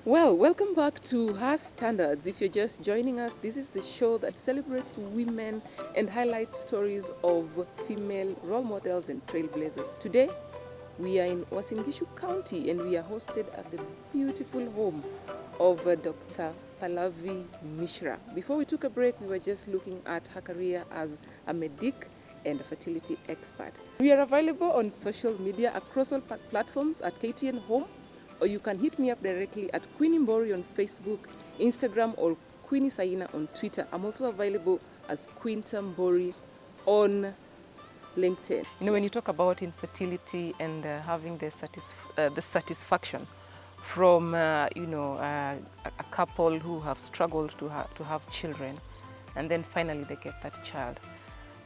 Well, welcome back to Her Standards. If you're just joining us, this is the show that celebrates women and highlights stories of female role models and trailblazers. Today, we are in Uasin Gishu County and we are hosted at the beautiful home of Dr. Pallavi Mishra. Before we took a break, we were just looking at her career as a medic and a fertility expert. We are available on social media across all platforms at KTN Home, or you can hit me up directly at Queenie Mbori on Facebook, Instagram, or Queenie Saina on Twitter. I'm also available as Quinta Mbori on LinkedIn. You know, when you talk about infertility and having the satisfaction from a couple who have struggled to have children, and then finally they get that child.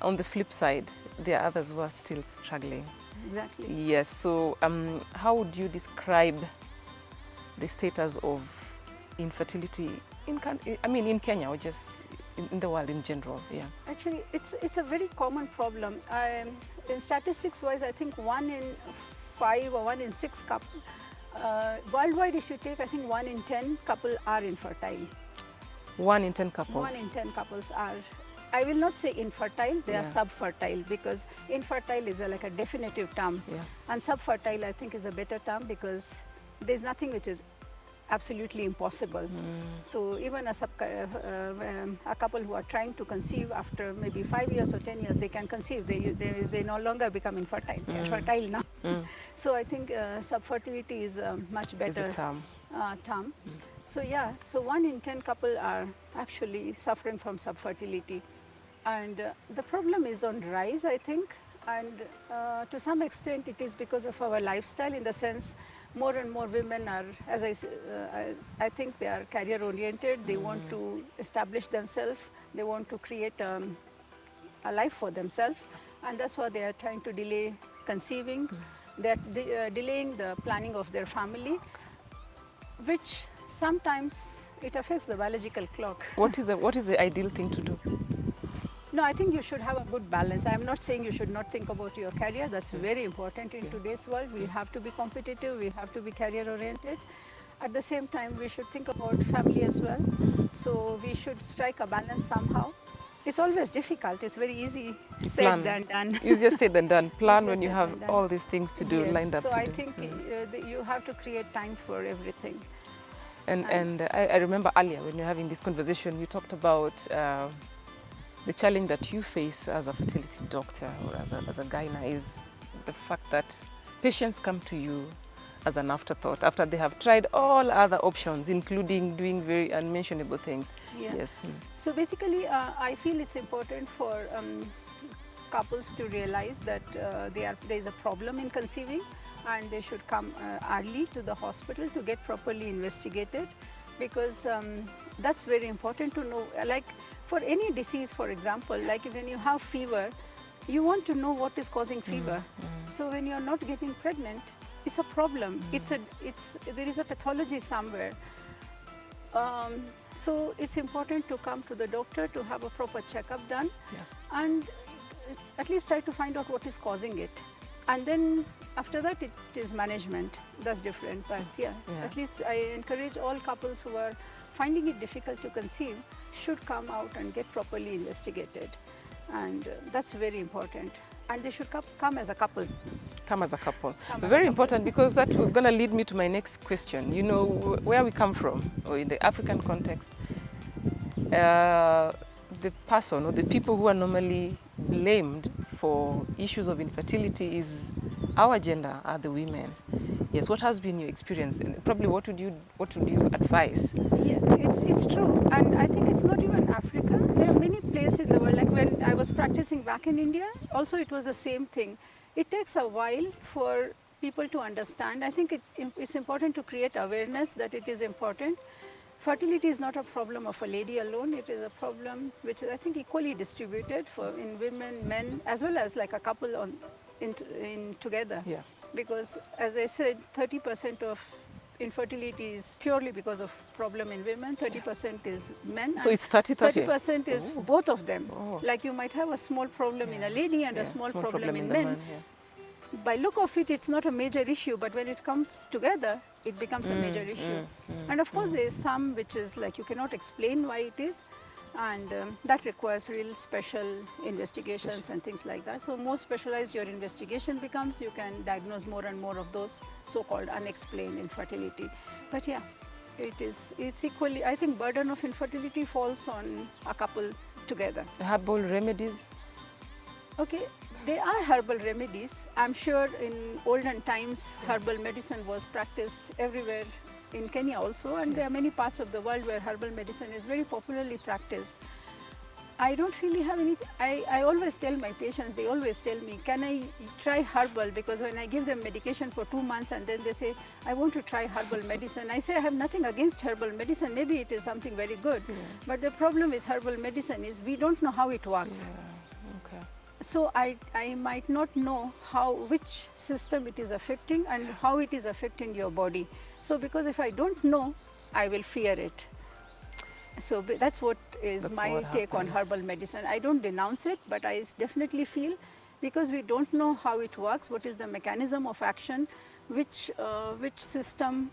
On the flip side, there are others who are still struggling. Exactly. Yes. So, how would you describe the status of infertility in Kenya, or just in the world in general? Yeah. Actually, it's a very common problem. In statistics-wise, I think 1 in 5 or 1 in 6 couple worldwide, if you take, I think 1 in 10 couple are infertile. 1 in 10 couples. 1 in 10 couples are. I will not say infertile, they are subfertile, because infertile is like a definitive term. Yeah. And subfertile, I think, is a better term, because there's nothing which is absolutely impossible. So even a couple who are trying to conceive after maybe 5 years or 10 years, they can conceive. They no longer become infertile. They are fertile now. So I think subfertility is a much better Is a term. So yeah, so 1 in 10 couple are actually suffering from subfertility. And the problem is on rise, I think, and to some extent it is because of our lifestyle, in the sense more and more women are, as I think they are career oriented, they want to establish themselves, they want to create a life for themselves, and that's why they are trying to delay conceiving, they are delaying the planning of their family, which sometimes it affects the biological clock. What is the ideal thing to do? No, I think you should have a good balance. I am not saying you should not think about your career. That's very important in today's world. We have to be competitive. We have to be career oriented. At the same time, we should think about family as well. So we should strike a balance somehow. It's always difficult. It's very easy said than done. Easier said than done. Plan when you Easier have said than all these things to do lined up so to I do. think you have to create time for everything. And I remember earlier when you're having this conversation, you talked about the challenge that you face as a fertility doctor or as a gyna is the fact that patients come to you as an afterthought after they have tried all other options, including doing very unmentionable things. Yeah. Yes. So basically, I feel it's important for couples to realize that there is a problem in conceiving, and they should come early to the hospital to get properly investigated, because that's very important to know. Like for any disease, for example, like when you have fever, you want to know what is causing fever. So when you're not getting pregnant, it's a problem. There is a pathology somewhere. So it's important to come to the doctor to have a proper checkup done, and at least try to find out what is causing it. And then after that, it is management. That's different. But at least I encourage all couples who are finding it difficult to conceive should come out and get properly investigated. And that's very important. And they should come as a couple. Come as a couple. Very important, because that was going to lead me to my next question. You know, where we come from, or in the African context, the person or the people who are normally blamed for issues of infertility is our gender, are the women. Yes, what has been your experience? And probably what would you advise? Yeah, it's true, and I think it's not even Africa. There are many places in the world. Like when I was practicing back in India, also it was the same thing. It takes a while for people to understand. I think it's important to create awareness that it is important. Fertility is not a problem of a lady alone. It is a problem which is, I think, equally distributed in women, men, as well as like a couple in together. Yeah. Because as I said, 30% of infertility is purely because of problem in women, 30% is men. So it's 30-30? 30% is both of them. Like you might have a small problem in a lady and a small problem in men. by look of it, it's not a major issue, but when it comes together, it becomes a major issue. And of course, there is some which is like you cannot explain why it is, and that requires real special investigations and things like that. So more specialized your investigation becomes, you can diagnose more and more of those so-called unexplained infertility. But yeah, it's equally, I think burden of infertility falls on a couple together. Herbal remedies? Okay, there are herbal remedies. I'm sure in olden times, herbal medicine was practiced everywhere in Kenya also, and there are many parts of the world where herbal medicine is very popularly practiced. I don't really have any, I always tell my patients, they always tell me, can I try herbal? Because when I give them medication for 2 months and then they say, I want to try herbal medicine. I say, I have nothing against herbal medicine. Maybe it is something very good. But the problem with herbal medicine is we don't know how it works. So I might not know which system it is affecting and how it is affecting your body. So because if I don't know, I will fear it. So that's what is my take on herbal medicine. I don't denounce it, but I definitely feel because we don't know how it works, what is the mechanism of action, which system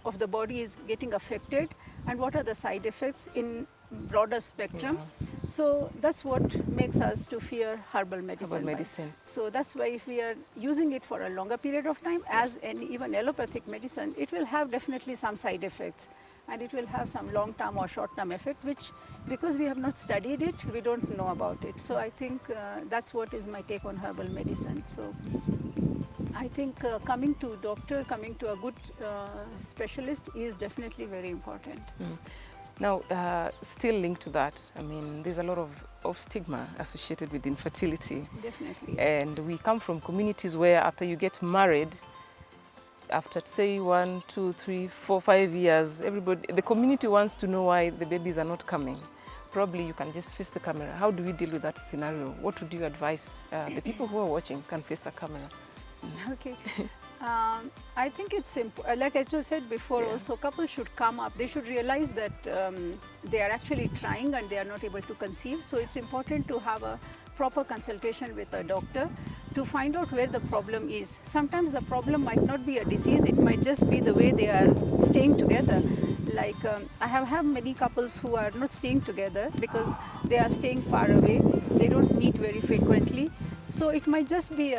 of the body is getting affected, and what are the side effects in broader spectrum. So that's what makes us to fear herbal medicine. So that's why if we are using it for a longer period of time, as even allopathic medicine, it will have definitely some side effects. And it will have some long-term or short-term effect, which, because we have not studied it, we don't know about it. So I think that's what is my take on herbal medicine. So I think coming to doctor, coming to a good specialist is definitely very important. Now, still linked to that, I mean, there's a lot of stigma associated with infertility. Definitely. And we come from communities where after you get married, after say 1, 2, 3, 4, 5 years, the community wants to know why the babies are not coming. Probably you can just face the camera. How do we deal with that scenario? What would you advise the people who are watching can face the camera? Okay. I think it's simple. Like I just said before, also couples should come up. They should realize that they are actually trying and they are not able to conceive. So it's important to have a proper consultation with a doctor to find out where the problem is. Sometimes the problem might not be a disease, it might just be the way they are staying together. Like I have had many couples who are not staying together because they are staying far away, they don't meet very frequently. So it might just be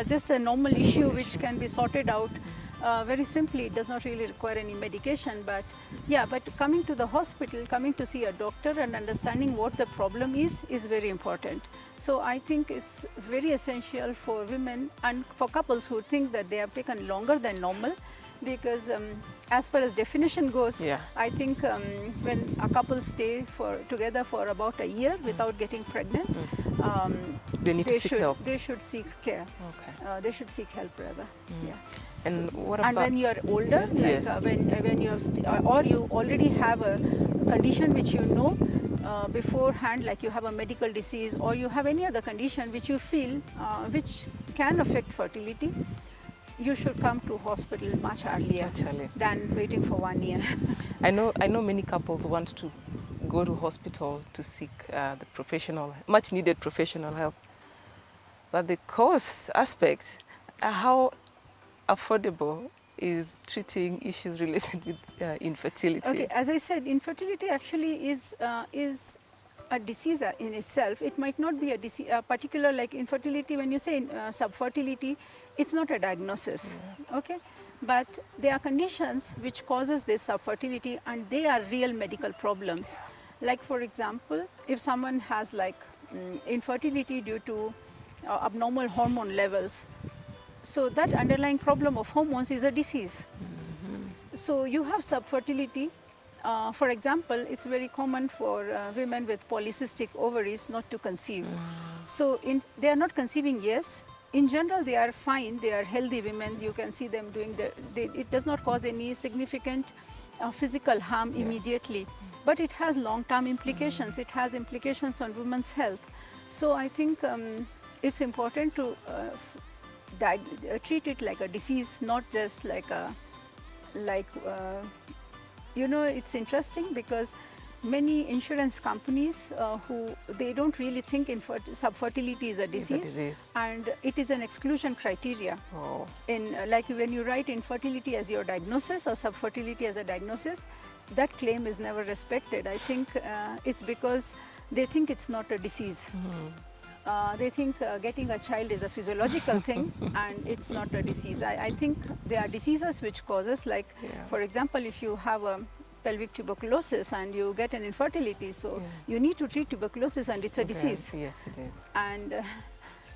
just a normal issue which can be sorted out very simply. It does not really require any medication, but yeah, but coming to the hospital, coming to see a doctor and understanding what the problem is very important. So I think it's very essential for women and for couples who think that they have taken longer than normal, because as far as definition goes, I think when a couple stay together for about a year without getting pregnant, they need to seek help. They should seek care. Okay. They should seek help rather. Yeah. And so, what about? And when you are older, like when you have or you already have a condition which you know beforehand, like you have a medical disease or you have any other condition which you feel which can affect fertility, you should come to hospital much earlier than waiting for 1 year. I know many couples want to go to hospital to seek the much needed professional help, but the cost aspect, how affordable is treating issues related with infertility? Okay, as I said, infertility actually is a disease in itself. It might not be a disease, particular like infertility. When you say subfertility, it's not a diagnosis, okay? But there are conditions which causes this subfertility, and they are real medical problems. Like for example, if someone has like infertility due to abnormal hormone levels, so that underlying problem of hormones is a disease. So you have subfertility. For example, it's very common for women with polycystic ovaries not to conceive. So they are not conceiving, yes. In general, they are fine. They are healthy women. You can see them doing it does not cause any significant physical harm immediately, but it has long-term implications. It has implications on women's health. So I think it's important to treat it like a disease, not just like you know, it's interesting because many insurance companies who they don't really think subfertility is a disease, and it is an exclusion criteria. Oh. In like when you write infertility as your diagnosis or subfertility as a diagnosis, that claim is never respected. I think it's because they think it's not a disease. They think getting a child is a physiological thing and it's not a disease. I think there are diseases which causes, like for example, if you have a pelvic tuberculosis and you get an infertility, so you need to treat tuberculosis and it's a disease. Yes, it is. And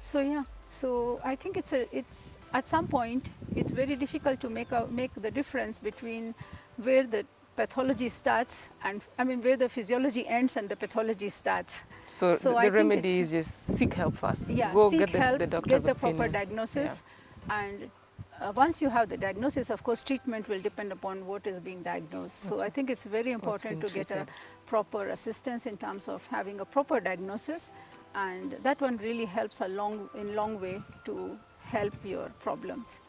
so I think it's at some point it's very difficult to make the difference between where the pathology starts and where the physiology ends and the pathology starts. So the remedy is just seek help first. Yeah, go seek get help, the doctor's get the proper opinion. diagnosis, and once you have the diagnosis, of course, treatment will depend upon what is being diagnosed. So I think it's very important to get a proper assistance in terms of having a proper diagnosis, and that one really helps in long way to help your problems.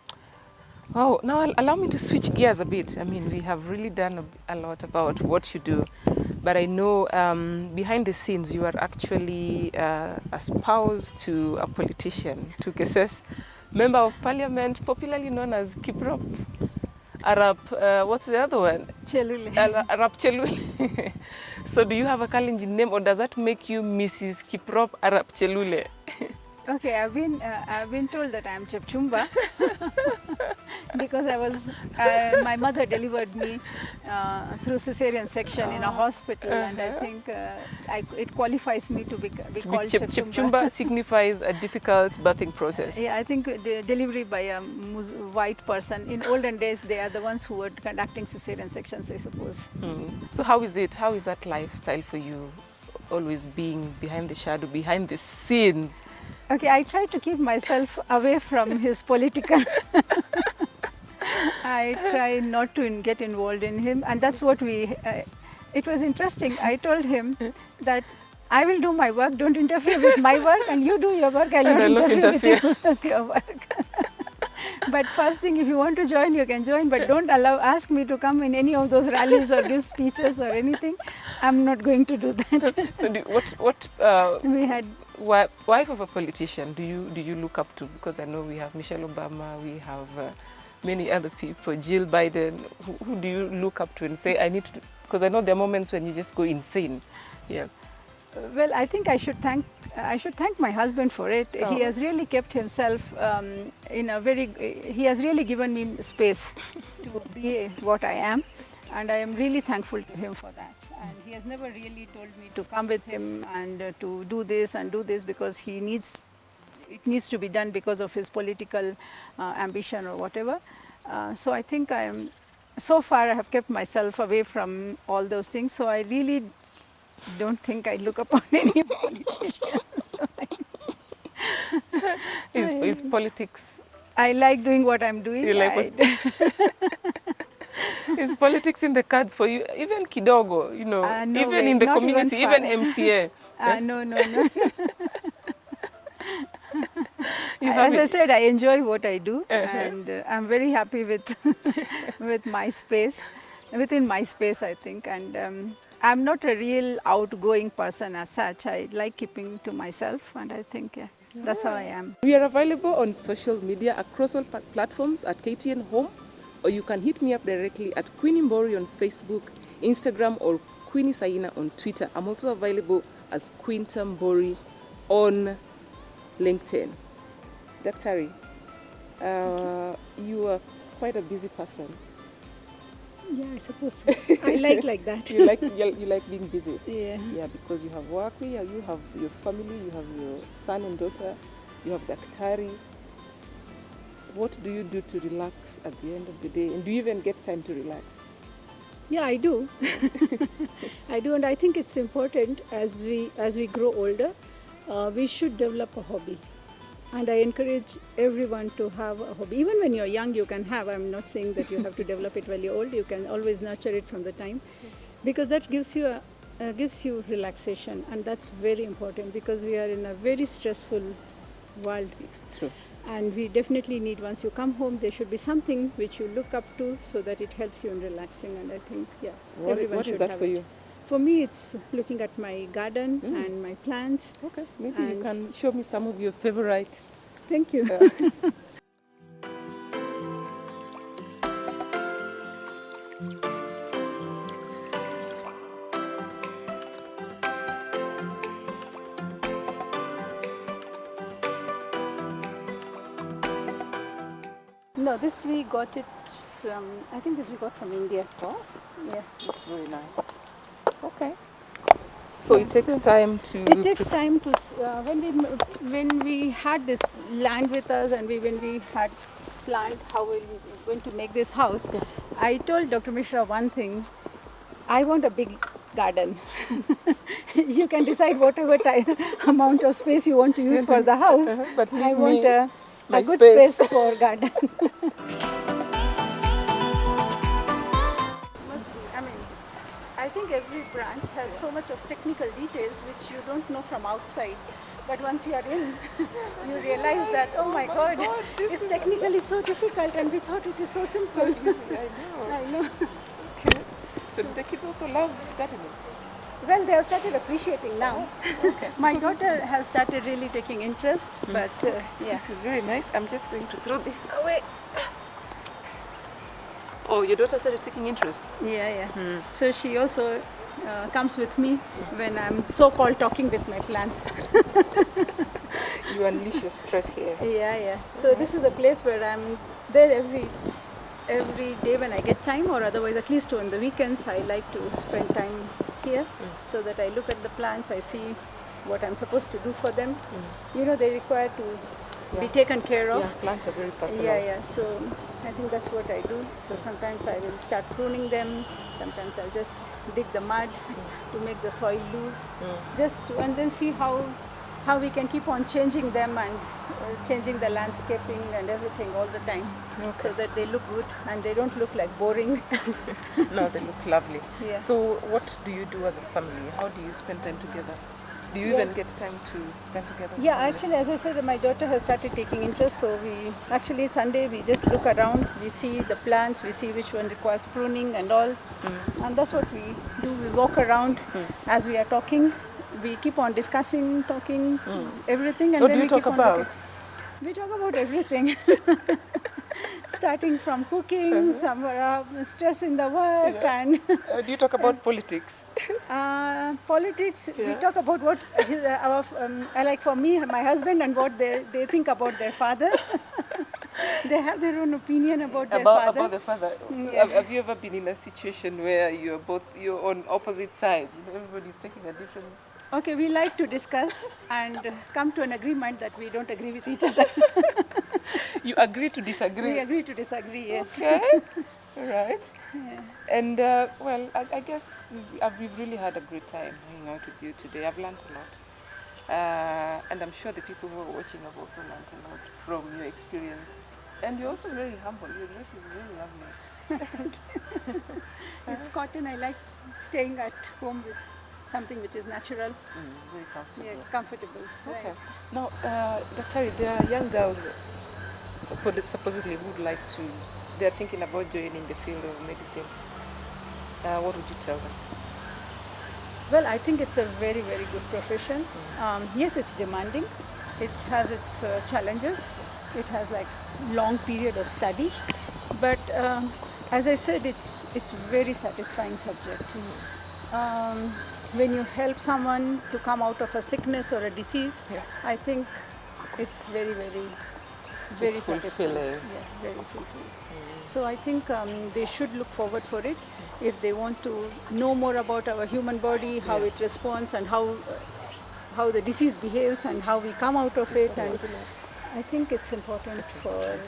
Oh, now allow me to switch gears a bit. I mean, we have really done a lot about what you do, but I know behind the scenes you are actually a spouse to a politician, to Keses, Member of Parliament, popularly known as Kiprop Arap, what's the other one? Chelule. Arap Chelule. So do you have a Kalenjin name, or does that make you Mrs. Kiprop Arap Chelule? Okay, I've been told that I'm Chepchumba because my mother delivered me through cesarean section in a hospital, and I think it qualifies me to be called Chepchumba. Chepchumba signifies a difficult birthing process. Yeah, I think the delivery by a white person. In olden days, they are the ones who were conducting cesarean sections, I suppose. So how is it? How is that lifestyle for you? Always being behind the shadow, behind the scenes. Okay, I try to keep myself away from his political. I try not to get involved in him, and that's what it was interesting. I told him that I will do my work, don't interfere with my work, and you do your work, I'll not interfere with your work. But first thing, if you want to join, you can join, but don't ask me to come in any of those rallies or give speeches or anything. I'm not going to do that. So we had wife of a politician do you look up to? Because I know we have Michelle Obama, we have many other people, Jill Biden. Who do you look up to and say, I need to? Because I know there are moments when you just go insane. Yeah. Well, I think I should thank my husband for it. Oh. He has really kept himself he has really given me space to be what I am, and I am really thankful to him for that. And he has never really told me to come with him and to do this and do this because it needs to be done because of his political ambition or whatever. So I think so far I have kept myself away from all those things. So I really don't think I look upon any politicians. Is politics? I like doing what I'm doing. You like Is politics in the cards for you? Even kidogo, no even way. in the Not community, even MCA. No. As I said, I enjoy what I do, and I'm very happy with with my space, within my space, I think. And I'm not a real outgoing person as such. I like keeping to myself, and I think that's how I am. We are available on social media across all platforms at KTN Home, or you can hit me up directly at Queenie Mbori on Facebook, Instagram, or Queenie Saina on Twitter. I'm also available as Quinta Mbori on LinkedIn. Dr. You are quite a busy person. Yeah, I suppose so. I like that. you like being busy. Yeah. Yeah, because you have work here, you have your family, you have your son and daughter, you have Daktari. What do you do to relax at the end of the day? And do you even get time to relax? Yeah, I do. I do, and I think it's important as we grow older, we should develop a hobby. And I encourage everyone to have a hobby. Even when you're young, you can have. I'm not saying that you have to develop it while you're old. You can always nurture it from the time, because that gives you relaxation, and that's very important because we are in a very stressful world. True. And we definitely need, once you come home, there should be something which you look up to so that it helps you in relaxing. And I think, everyone should have it. What is that for you? For me, it's looking at my garden and my plants. Okay, maybe you And- can show me some of your favorite. Thank you. No, this we got it from, I think this we got from India. Oh, Yeah. it's very nice. Okay. So it takes So time to. It takes time to, when we had this land with us and when we had planned how we were going to make this house, I told Dr. Mishra one thing, I want a big garden. You can decide whatever amount of space you want to use for the house, But leave I want me a my good space. space for garden. Must be, I think every branch has so much of technical details which you don't know from outside. But once you are in, you realize that, oh my God, it's technically so difficult and we thought it is so simple. So easy, I know. I know. Okay. So the kids also love gardening. Well, they have started appreciating now. Okay. My daughter has started really taking interest, but yeah. This is very nice. I'm just going to throw this away. Oh, your daughter started taking interest. Yeah. So she also comes with me when I'm so-called talking with my plants. You unleash your stress here. Yeah. So this is the place where I'm there every day when I get time, or otherwise at least on the weekends I like to spend time here so that I look at the plants, I see what I'm supposed to do for them. You know, they require to be taken care of. Yeah, plants are very personal. Yeah. So I think that's what I do. So sometimes I will start pruning them. Sometimes I'll just dig the mud to make the soil loose, and then see how we can keep on changing them and changing the landscaping and everything all the time, so that they look good and they don't look like boring. No, they look lovely. Yeah. So what do you do as a family? How do you spend time together? Do you even Yes. get time to spend together as a Yeah, family? actually, as I said, my daughter has started taking interest. So we actually Sunday we just look around, we see the plants, we see which one requires pruning and all, and that's what we do. We walk around as we are talking. We keep on discussing, talking, everything, and What then do you we keep talk on about? looking. We talk about everything. Starting from cooking, some stress in the work, and Do you talk about politics? politics. We talk about what like for me, my husband, and what they think about their father. They have their own opinion about their father. About the father. Yeah. Have you ever been in a situation where you're on opposite sides? Everybody's taking a different. Okay, we like to discuss and come to an agreement that we don't agree with each other. You agree to disagree. We agree to disagree. Yes. Okay. All right. Yeah. And well, I guess we've really had a great time hanging out with you today. I've learned a lot. And I'm sure the people who are watching have also learned a lot from your experience. And you're also very humble. Your dress is very lovely. It's cotton. I like staying at home with something which is natural. Very comfortable. Yeah, comfortable. Okay. Right. Now, Daktari, there are young girls supposedly who would like to, they're thinking about joining the field of medicine. What would you tell them? Well, I think it's a very, very good profession. Yes, it's demanding. It has its challenges. It has like long period of study. But as I said, it's very satisfying subject. When you help someone to come out of a sickness or a disease, I think it's very, very, very It's satisfying. fulfilling. Yeah, very fulfilling. So I think they should look forward for it if they want to know more about our human body, how it responds, and how the disease behaves, and how we come out of it. And I think it's important for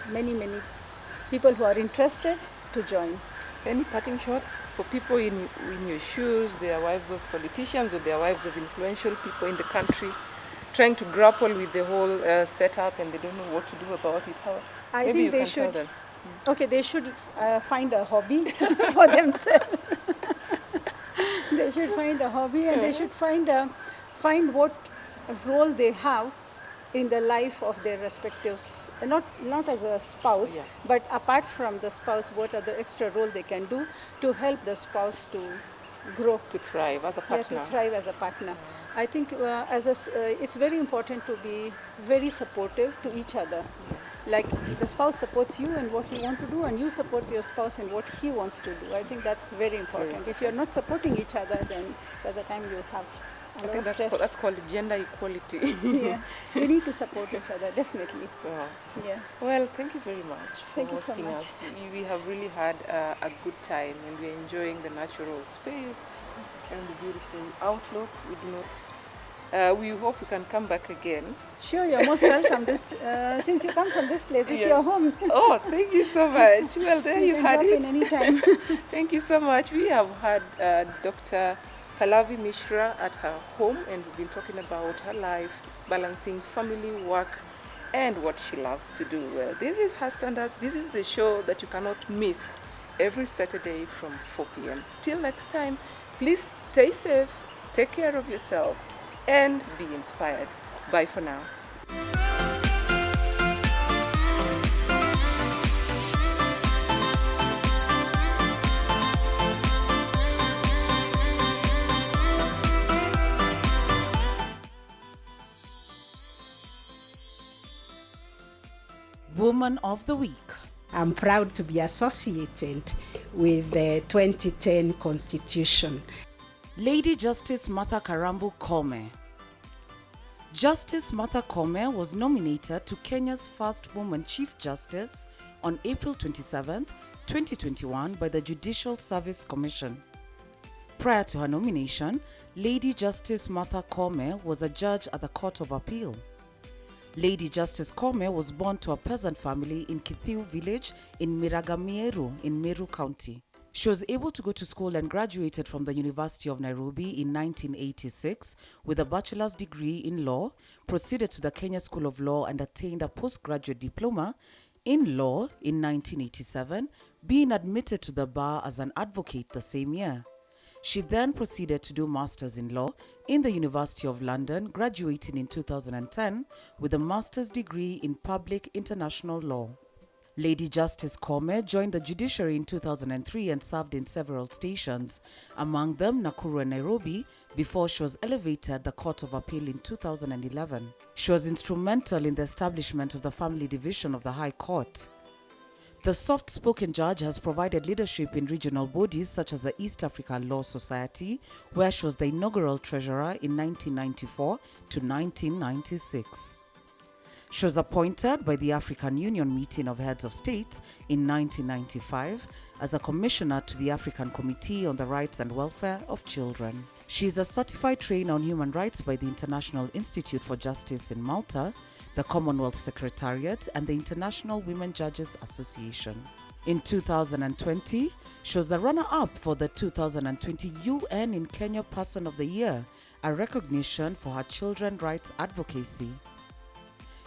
many people who are interested to join. Any parting shots for people in your shoes, they are wives of politicians or they are wives of influential people in the country, trying to grapple with the whole setup and they don't know what to do about it? I Maybe think you they can tell should. them. Okay, they should find a hobby for themselves. They should find a hobby, and they should find what role they have in the life of their respectives. Not as a spouse, but apart from the spouse, what are the extra role they can do to help the spouse to grow. To thrive as a Yeah, partner. to thrive as a partner. I think it's very important to be very supportive to each other. Like the spouse supports you in what you want to do, and you support your spouse in what he wants to do. I think that's very important. If you're not supporting each other, then there's a time you have a I lot think of stress. that's called gender equality. Yeah, you need to support each other, definitely. Wow. Yeah. Well, thank you very much for Thank you so hosting much. us. We have really had a good time, and we're enjoying the natural space and the beautiful outlook. We do not. We hope we can come back again. Sure, you're most welcome. Since you come from this place, this is your home. Oh, thank you so much. Well, there you can had drop it. in anytime. Thank you so much. We have had Dr. Pallavi Mishra at her home, and we've been talking about her life, balancing family, work, and what she loves to do. Well, this is Her Standards. This is the show that you cannot miss every Saturday from 4 p.m. Till next time, please stay safe, take care of yourself, and be inspired. Bye for now. Woman of the Week. I'm proud to be associated with the 2010 Constitution. Lady Justice Martha Karambu Koome. Justice Martha Koome was nominated to Kenya's first woman Chief Justice on April 27, 2021 by the Judicial Service Commission. Prior to her nomination, Lady Justice Martha Koome was a judge at the Court of Appeal. Lady Justice Koome was born to a peasant family in Kithiu village in Miragamieru in Meru County. She was able to go to school and graduated from the University of Nairobi in 1986 with a bachelor's degree in law, proceeded to the Kenya School of Law and attained a postgraduate diploma in law in 1987, being admitted to the bar as an advocate the same year. She then proceeded to do Masters in Law in the University of London, graduating in 2010 with a Master's degree in Public International Law. Lady Justice Koome joined the judiciary in 2003 and served in several stations, among them Nakuru and Nairobi, before she was elevated at the Court of Appeal in 2011. She was instrumental in the establishment of the Family Division of the High Court. The soft-spoken judge has provided leadership in regional bodies such as the East Africa Law Society, where she was the inaugural treasurer in 1994 to 1996. She was appointed by the African Union Meeting of Heads of States in 1995 as a commissioner to the African Committee on the Rights and Welfare of Children. She is a certified trainer on human rights by the International Institute for Justice in Malta, the Commonwealth Secretariat, and the International Women Judges Association. In 2020, she was the runner-up for the 2020 UN in Kenya Person of the Year, a recognition for her children's rights advocacy.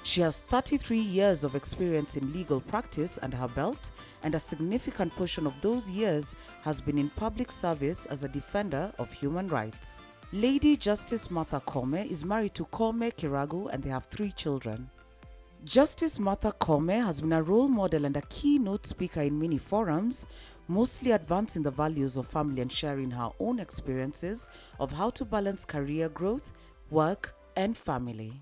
She has 33 years of experience in legal practice under her belt, and a significant portion of those years has been in public service as a defender of human rights. Lady Justice Martha Koome is married to Koome Kiragu and they have 3 children. Justice Martha Koome has been a role model and a keynote speaker in many forums, mostly advancing the values of family and sharing her own experiences of how to balance career growth, work, and family.